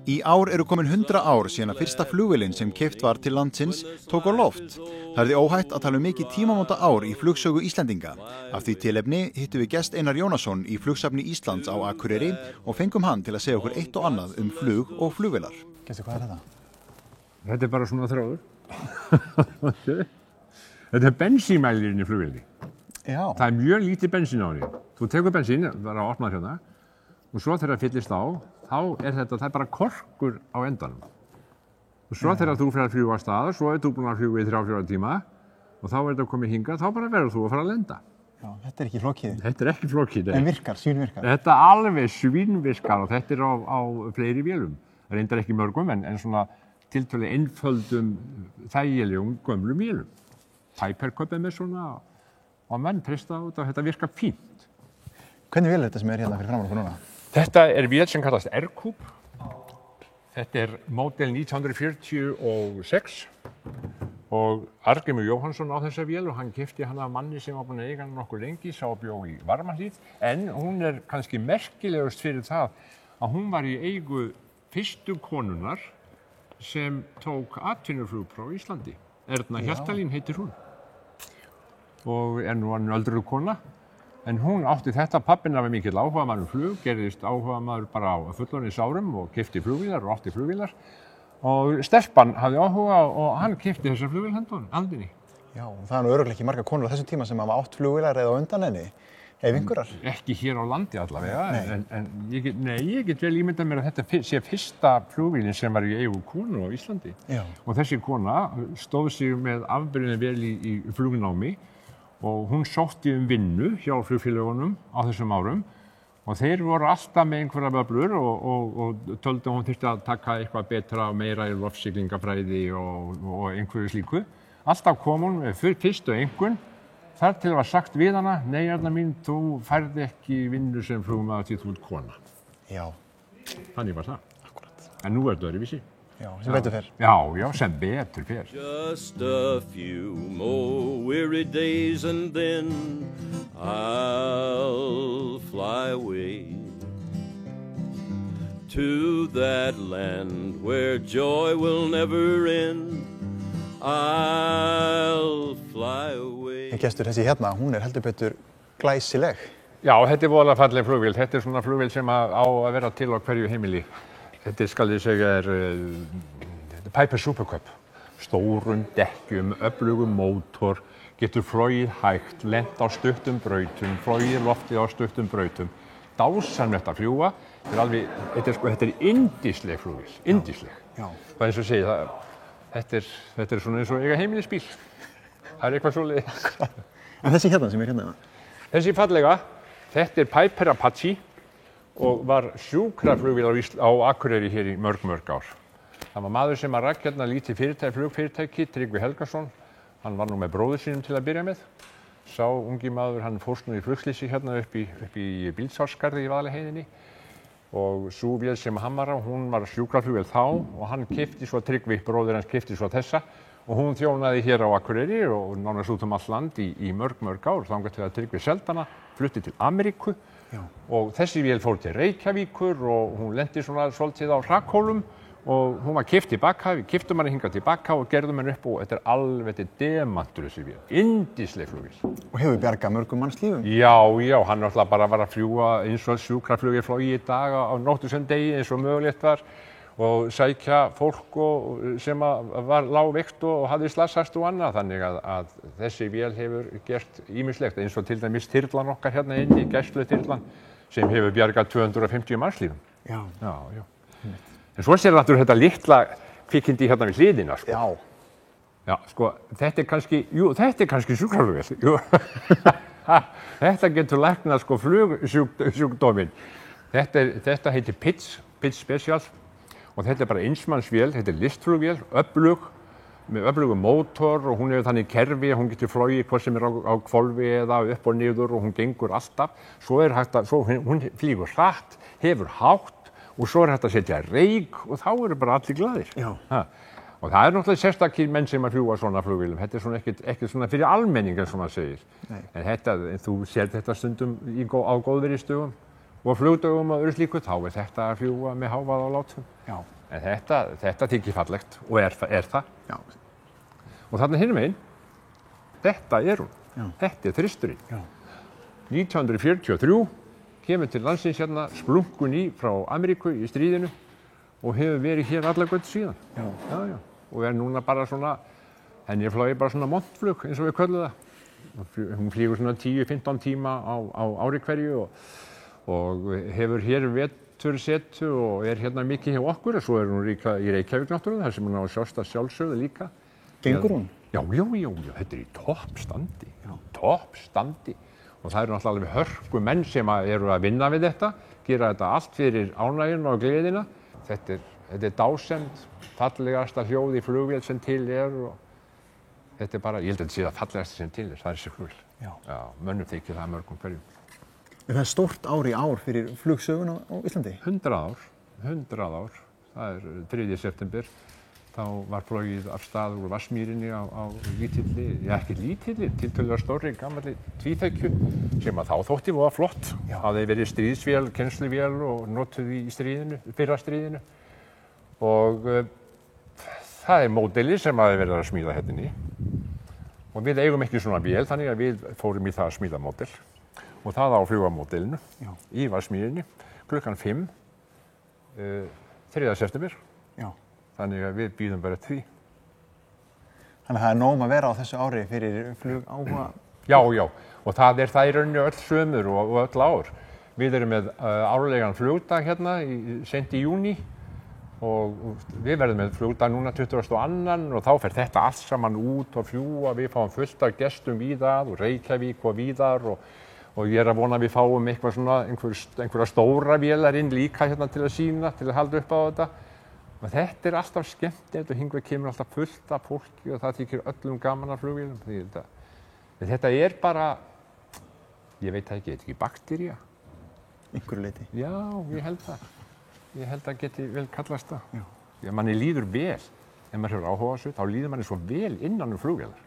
Í ár eru komin 100 ár síðan að fyrsta flugvélin sem keypt var til landsins tók á loft. Það er því óhætt að tala mikið tímamóta ár í flugsögu Íslendinga. Af því tilefni hittum við gest Einar Jónasson í Flugsafni Íslands á Akureyri og fengum hann til að segja okkur eitt og annað um flug og flugvélar. Gæstu, hvað er þetta? Þetta er bara svona þráður. Þetta er bensínmælirinn í flugvélinni. Já. Það er mjög lítið bensín á henni. Þú tekur bensín, það er að opna hérna, og svo þegar það fyllist á, þá er það er bara korkur á endanum. Og svo þegar þú fer að fljúga af stað, svo þú búin að fljúga í 3-4 tíma og þá þetta komið hingað, þá bara verður þú að fara að lenda. Já, þetta er ekki flókið. Þetta er ekki flókið. En virkar, svínvirkar. Þetta alveg svínvirkar og þetta er á fleiri vélum. Það reyndar ekki mörgum en svona tiltölulega einföldum þægilegum gömlum vélum. Piper-köpið með svona og menn treysta út og þetta virkar fínt. Hvernig vél er þetta sem er hérna fyrir framan okkur núna? Þetta er vél sem kallast R-Cube. Þetta er módel 1946 og Arngrímur Jóhannsson á þessa vél og hann keypti hana af manni sem var búinn að eiga hana nokkuð lengi, sá bjó í Varmahlíð, en hún er kannski merkilegust fyrir það að hún var í eigu fyrstu konunnar sem tók atvinnuflugpróf í Íslandi. Erna Hjaltalín heitir hún og er nú öldruð kona. En hún átti þetta, pappinn var mikill áhugamaður um flug, gerðist áhugamaður bara á fullorðinsárum og keypti flugvélar og átti flugvélar. Og stelpan hafði áhuga og hann keypti þessa flugvél handinni. Já, og það er nú örugglega ekki margar konur á þessum tíma sem hafa átt flugvélar eða á undan henni, ef einhverjar. Ekki hér á landi allavega, en ég get vel ímyndað mér að þetta sé fyrsta flugvélin sem var í eigu konu á Íslandi. Já. Og þessi kona stóð sig með afbrigðum vel í flugnámi. Og hún sótti vinnu hjá flugfélögunum á þessum árum og þeir voru alltaf með einhverja böblur og töldu hún þyrfti að taka eitthvað betra og meira í loftsiglingafræði og einhverju slíku. Alltaf kom hún með fyrstu einkunn þar til var sagt við hana, nei Erna mín, þú færð ekki vinnu sem flugmaður því þú ert kona. Já. Þannig var það. Akkúrat. En nú er þetta öðruvísi. Já, sem betur fer. Já, sem betur fer. Just a few more weary days and then I'll fly away to that land where joy will never end. I'll fly away. En gestur, þessi hérna, hún er heldur betur glæsileg. Já, þetta er voðalega falleg flugvél. Þetta er svona flugvél sem á að vera til á hverju heimili. Þetta skal ég segja er Piper Super Cub. Stórum dekkjum, öflugum mótor, getur flogið hægt, lent á stuttum brautum, flogið loftið á stuttum brautum. Dásamlegt að fljúga. Þetta er yndisleg flugvél, yndisleg. Já. Það er eins og segja, þetta er svona eins og eiga heimilisbíl. Það er eitthvað svoleiðis. En þessi hérna sem er hérna? Þessi fallega, þetta er Piper Apache og var sjúkraflugvél á Akureyri hér í mörg ár. Það var maður sem rak hérna lítið flugfyrirtæki, Tryggvi Helgason. Hann var nú með bróður sínum til að byrja með. Sá ungi maður, hann fórst nú í flugslysi hérna upp í Bíldsársskarði í Vaðlaheiðinni. Og sú vél sem hann var á, hún var sjúkraflugvél þá og hann keypti svo, Tryggvi, bróðir hans keypti svo þessa. Og hún þjónaði hér á Akureyri og nánast út all land í mörg ár. Þangað til að Tryggvi seldi hana, flutti til Ameríku. Já. Og þessi vél fór til Reykjavíkur og hún lenti svona svolítið á hrakhólum og hún var keypt tilbaka, við keyptum hana hingað tilbaka og gerðum henni upp og þetta er alveg demantur þessi vél, yndisleg flugvél. Og hefur bjargað mörgum manns lífum? Já, hann náttúrulega bara var að fljúga eins og sjúkraflugvél flogið í dag á nóttu sem degi eins og mögulegt var og sækja fólk sem lá veikt og hafði slasast og annað, þannig að þessi vél hefur gert ýmislegt eins og til dæmis þyrlan okkar hérna inni, gæsluþyrlan, sem hefur bjargað 250 mannslífum. Já. Já. En svo sér náttúrulega þetta litla kvikindi hérna við hliðina, sko. Já. Já, sko, þetta er kannski sjúkraflugvél. Jú. Þetta getur læknað sko flugsjúkdóminn. Þetta heitir Pitts Special. Og þetta er bara einsmannsvél, þetta er listflugvél, öflug, með öflugum mótor og hún hefur þannig kerfi, hún getur flogið hvort sem er á hvolfi eða upp og niður og hún gengur alltaf. Hún flýgur hratt, hefur hátt og svo er hægt að setja reyk og þá eru bara allir glaðir. Já. Og það er náttúrulega sérstakir menn sem að fljúga svona flugvélum. Þetta er svona ekkert svona fyrir almenning eins og maður segir. Nei. En þú sér þetta stundum á góðviðrisdögum og flugdögum og öðru slíku, þá er þetta að fljúga með hávaða og látum. Já. En þetta þykir fallegt og er það. Já. Og þarna hinum einn, þetta er hún. Já. Þetta er þristurinn. Já. 1943 kemur til landsins hérna splunkun í frá Ameríku í stríðinu og hefur verið hér alla götu síðan. Já. Já. Og er núna bara svona, henni er flogið bara svona montflug eins og við köllum það. Hún flýgur svona 10-15 tíma á ári hverju og hefur hér vetursetu og er hérna mikið hjá okkur. Og svo er hún líka í Reykjavík náttúrulega, þar sem hún á að sjást að sjálfsögðu líka. Gengur hún? Já, þetta er í toppstandi. Toppstandi. Og það eru náttúrulega alveg hörku menn sem eru að vinna við þetta, gera þetta allt fyrir ánægjuna og gleðina. Þetta er dásemd, fallegasta hljóð í flugvél sem til og þetta er bara, ég held að þetta sé það fallegasta sem til það er þessi flugvél. Já, mönnum þykir það mörgum hverjum. Það er stórt ár í ár fyrir flugsöguna á Íslandi? 100 ár. Það er 3. september. Þá var flogið af stað úr Vatnsmýrinni á lítilli, ekki lítilli, tiltölulega stórri, gamalli tvíþekju sem að þá þótti voða flott. Hafði verið stríðsvél, kennsluvél og notuð í stríðinu, fyrra stríðinu. Og það er módeli sem hafi verið að smíða hérna í. Og við eigum ekki svona vél, þannig að við fórum í það að smíða módel. Og það á flugvamódelinu í Vatnsmýrinni klukkan 5, 3. september. Já. Þannig að við býðum bara því. Þannig að það er nóg að vera á þessu ári fyrir flugáhuga? Já. Og það er í rauninni öll sömur og öll ár. Við erum með árlegan flugdag hérna seint í júní. Og við verðum með flugdag núna 22. og þá fer þetta allt saman út og fljúga. Við fáum fullt af gestum víðað og Reykjavík og víðar og ég er að vona að við fáum eitthvað svona, einhverja stóra vélar inn líka hérna til að sýna, til að halda upp á þetta. Og þetta er alltaf skemmtilegt og hingað kemur alltaf fullt af fólki og það þykir öllum gaman af flugvélum. Þetta er bara, ég veit það ekki baktería? Einhverju leyti? Já, ég held það. Ég held að geti vel kallast það. Já. Manni líður vel. Ef maður hefur áhuga á þessu, þá líður manni svo vel innan flugvélar.